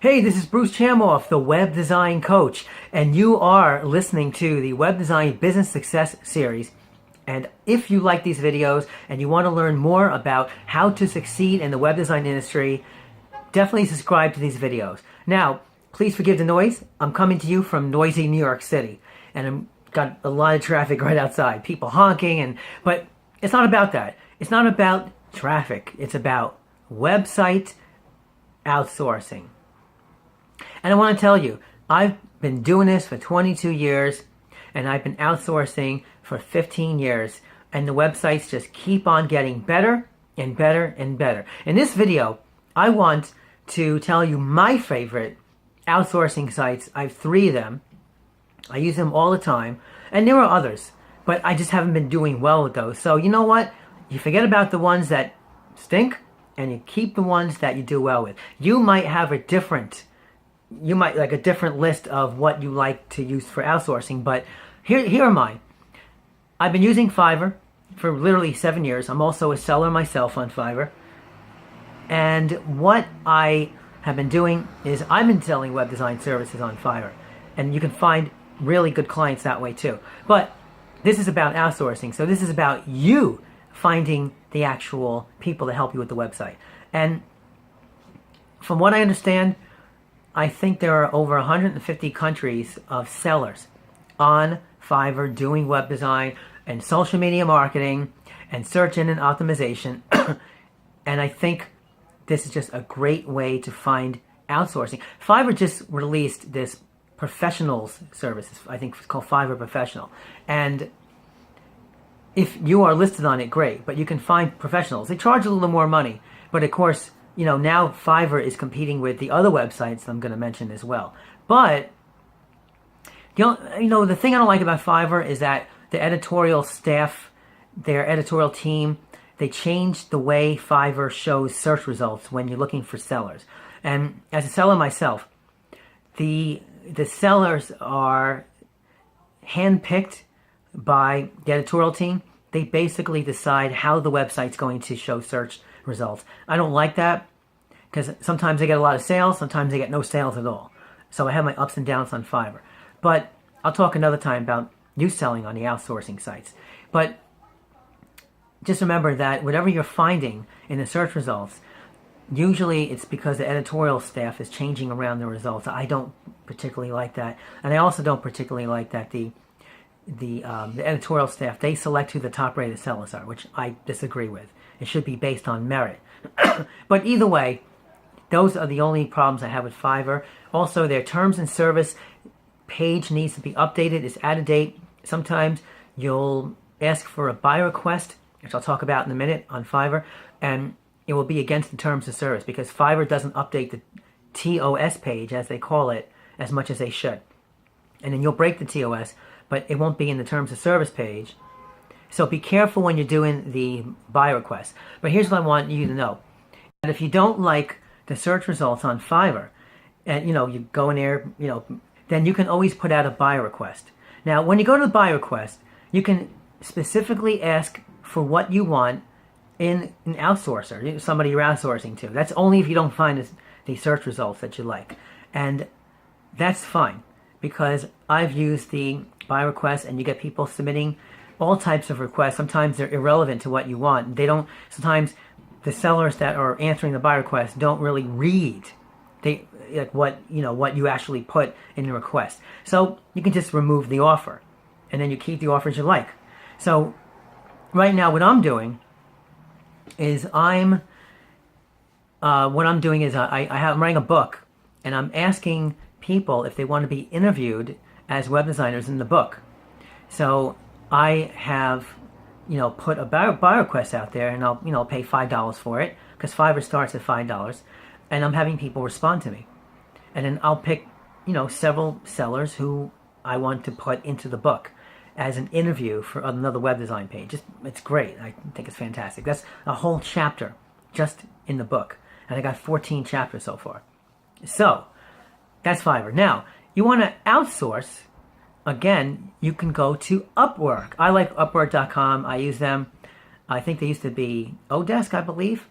Hey, this is Bruce Chamoff, the Web Design Coach, and you are listening to the Web Design Business Success Series. And if you like these videos and you want to learn more about how to succeed in the web design industry, definitely subscribe to these videos. Now, please forgive the noise. I'm coming to you from noisy New York City, and I've got a lot of traffic right outside, people honking, but it's not about that. It's not about traffic. It's about website outsourcing. And I want to tell you, I've been doing this for 22 years, and I've been outsourcing for 15 years, and the websites just keep on getting better and better and better. In this video, I want to tell you my favorite outsourcing sites. I have 3 of them. I use them all the time, and there are others, but I just haven't been doing well with those. So you know what? You forget about the ones that stink, and you keep the ones that you do well with. You might have a different list of what you like to use for outsourcing, but here are mine. I've been using Fiverr for literally 7 years. I'm also a seller myself on Fiverr. And what I have been doing is I've been selling web design services on Fiverr. And you can find really good clients that way too. But this is about outsourcing. So this is about you finding the actual people to help you with the website. And from what I understand, I think there are over 150 countries of sellers on Fiverr doing web design and social media marketing and search engine optimization. And I think this is just a great way to find outsourcing. Fiverr just released this professionals services. I think it's called Fiverr Professional. And if you are listed on it, great, but you can find professionals. They charge a little more money, but of course, you know, now Fiverr is competing with the other websites I'm going to mention as well. But, you know, the thing I don't like about Fiverr is that the editorial staff, their editorial team, they changed the way Fiverr shows search results when you're looking for sellers. And as a seller myself, the sellers are handpicked by the editorial team. They basically decide how the website's going to show search results. I don't like that because sometimes they get a lot of sales, sometimes they get no sales at all. So I have my ups and downs on Fiverr. But I'll talk another time about you selling on the outsourcing sites. But just remember that whatever you're finding in the search results, usually it's because the editorial staff is changing around the results. I don't particularly like that. And I also don't particularly like that the editorial staff, they select who the top rated sellers are, which I disagree with. It should be based on merit. But either way, those are the only problems I have with Fiverr. Also, their terms and service page needs to be updated. It's out of date. Sometimes you'll ask for a buy request, which I'll talk about in a minute on Fiverr, and it will be against the terms of service because Fiverr doesn't update the TOS page, as they call it, as much as they should. And then you'll break the TOS, but it won't be in the terms of service page. So be careful when you're doing the buy request. But here's what I want you to know. And if you don't like the search results on Fiverr, and you know, you go in there, you know, then you can always put out a buy request. Now, when you go to the buy request, you can specifically ask for what you want in an outsourcer, somebody you're outsourcing to. That's only if you don't find the search results that you like. And that's fine, because I've used the buy request and you get people submitting all types of requests. Sometimes they're irrelevant to what you want. Sometimes the sellers that are answering the buy request don't really read what you actually put in the request. So you can just remove the offer, and then you keep the offers you like. So right now, what I'm doing is I'm writing a book, and I'm asking people if they want to be interviewed as web designers in the book. So I have, put a buy request out there, and I'll pay $5 for it because Fiverr starts at $5, and I'm having people respond to me, and then I'll pick, several sellers who I want to put into the book as an interview for another web design page. It's great. I think it's fantastic. That's a whole chapter just in the book, and I got 14 chapters so far. So that's Fiverr. Now, you want to outsource. Again, you can go to Upwork. I like Upwork.com. I use them. I think they used to be Odesk, I believe.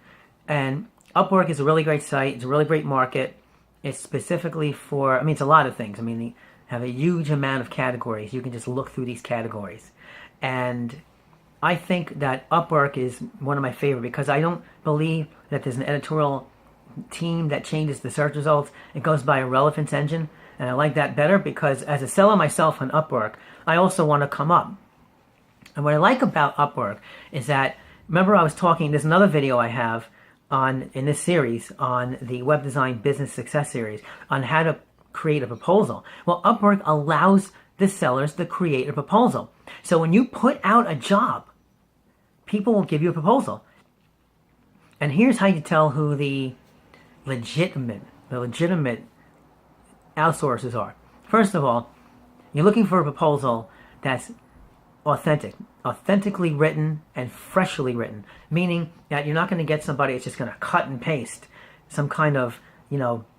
And Upwork is a really great site. It's a really great market. It's specifically for, I mean, it's a lot of things. I mean, they have a huge amount of categories. You can just look through these categories. And I think that Upwork is one of my favorite because I don't believe that there's an editorial team that changes the search results. It goes by a relevance engine. And I like that better because as a seller myself on Upwork, I also want to come up. And what I like about Upwork is that, remember I was talking, there's another video I have in this series on the Web Design Business Success series on how to create a proposal. Well, Upwork allows the sellers to create a proposal. So when you put out a job, people will give you a proposal. And here's how you tell who the legitimate outsourcers are. First of all, you're looking for a proposal that's authentically written and freshly written, meaning that you're not going to get somebody that's just going to cut and paste some kind of,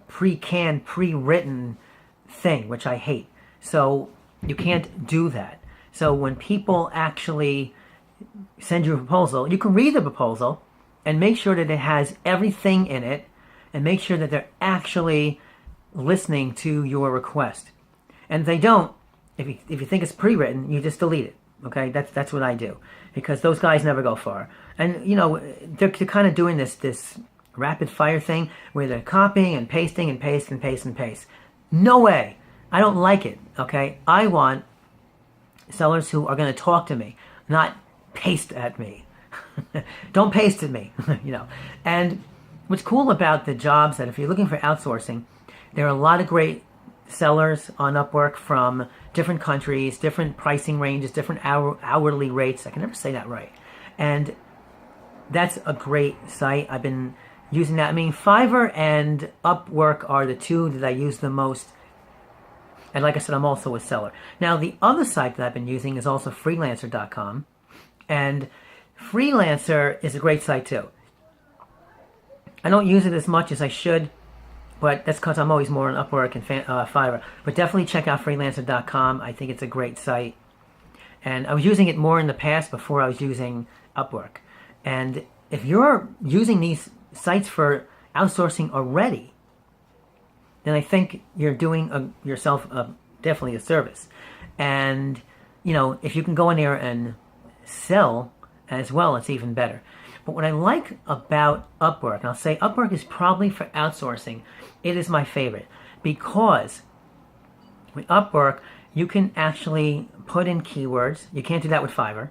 pre-canned, pre-written thing, which I hate. So you can't do that. So when people actually send you a proposal, you can read the proposal and make sure that it has everything in it and make sure that they're actually listening to your request. And if they don't, if you think it's pre-written, you just delete it. Okay, that's what I do because those guys never go far. And they're kind of doing this rapid fire thing where they're copying and pasting and paste and paste and paste. No way. I don't like it. Okay, I want sellers who are going to talk to me, not paste at me. Don't paste at me. And what's cool about the jobs that if you're looking for outsourcing, there are a lot of great sellers on Upwork from different countries, different pricing ranges, different hourly rates. I can never say that right. And that's a great site. I've been using that. I mean, Fiverr and Upwork are the two that I use the most. And like I said, I'm also a seller. Now, the other site that I've been using is also freelancer.com. And Freelancer is a great site too. I don't use it as much as I should, but that's because I'm always more on Upwork and Fiverr. But definitely check out freelancer.com. I think it's a great site. And I was using it more in the past before I was using Upwork. And if you're using these sites for outsourcing already, then I think you're doing yourself definitely a service. And, if you can go in there and sell as well, it's even better. But what I like about Upwork, and I'll say Upwork is probably for outsourcing, it is my favorite. Because with Upwork, you can actually put in keywords. You can't do that with Fiverr,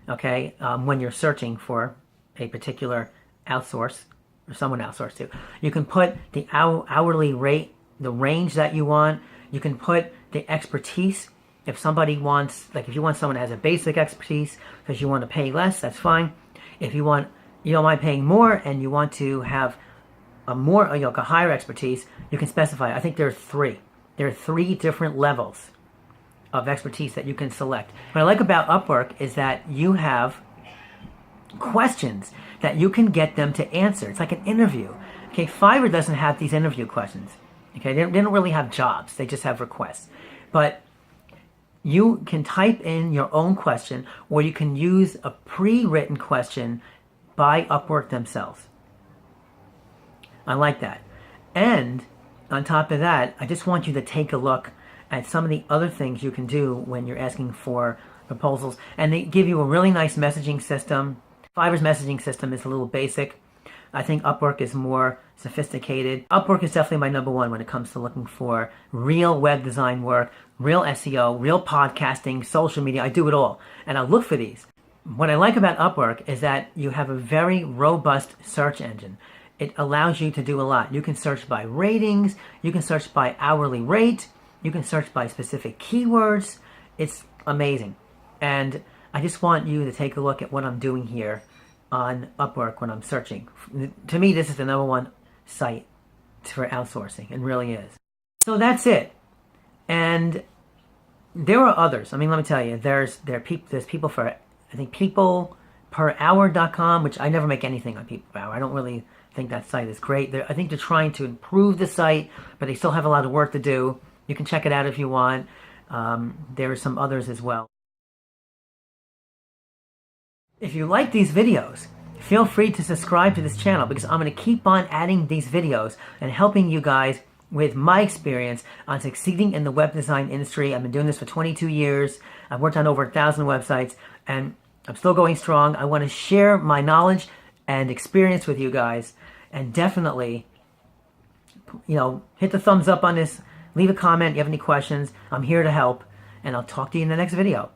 okay, when you're searching for a particular outsource or someone outsourced to. You can put the hourly rate, the range that you want. You can put the expertise. If somebody wants, if you want someone that has a basic expertise because you want to pay less, that's fine. If you don't mind paying more and you want to have a higher expertise, you can specify. I think there are three. There are 3 different levels of expertise that you can select. What I like about Upwork is that you have questions that you can get them to answer. It's like an interview. Okay, Fiverr doesn't have these interview questions. Okay, they don't really have jobs. They just have requests. But you can type in your own question, or you can use a pre-written question by Upwork themselves. I like that. And on top of that, I just want you to take a look at some of the other things you can do when you're asking for proposals. And they give you a really nice messaging system. Fiverr's messaging system is a little basic. I think Upwork is more sophisticated. Upwork is definitely my number one when it comes to looking for real web design work, real SEO, real podcasting, social media. I do it all. And I look for these. What I like about Upwork is that you have a very robust search engine. It allows you to do a lot. You can search by ratings. You can search by hourly rate. You can search by specific keywords. It's amazing. And I just want you to take a look at what I'm doing here on Upwork when I'm searching. To me, this is the number one site for outsourcing. It really is. So that's it. And there are others. I mean, let me tell you, there's people for, I think, peopleperhour.com, which I never make anything on People Per Hour. I don't really think that site is great. I think they're trying to improve the site, but they still have a lot of work to do. You can check it out if you want. There are some others as well. If you like these videos, feel free to subscribe to this channel because I'm going to keep on adding these videos and helping you guys with my experience on succeeding in the web design industry. I've been doing this for 22 years. I've worked on over 1,000 websites, and I'm still going strong. I want to share my knowledge and experience with you guys, and definitely, hit the thumbs up on this. Leave a comment. If you have any questions, I'm here to help, and I'll talk to you in the next video.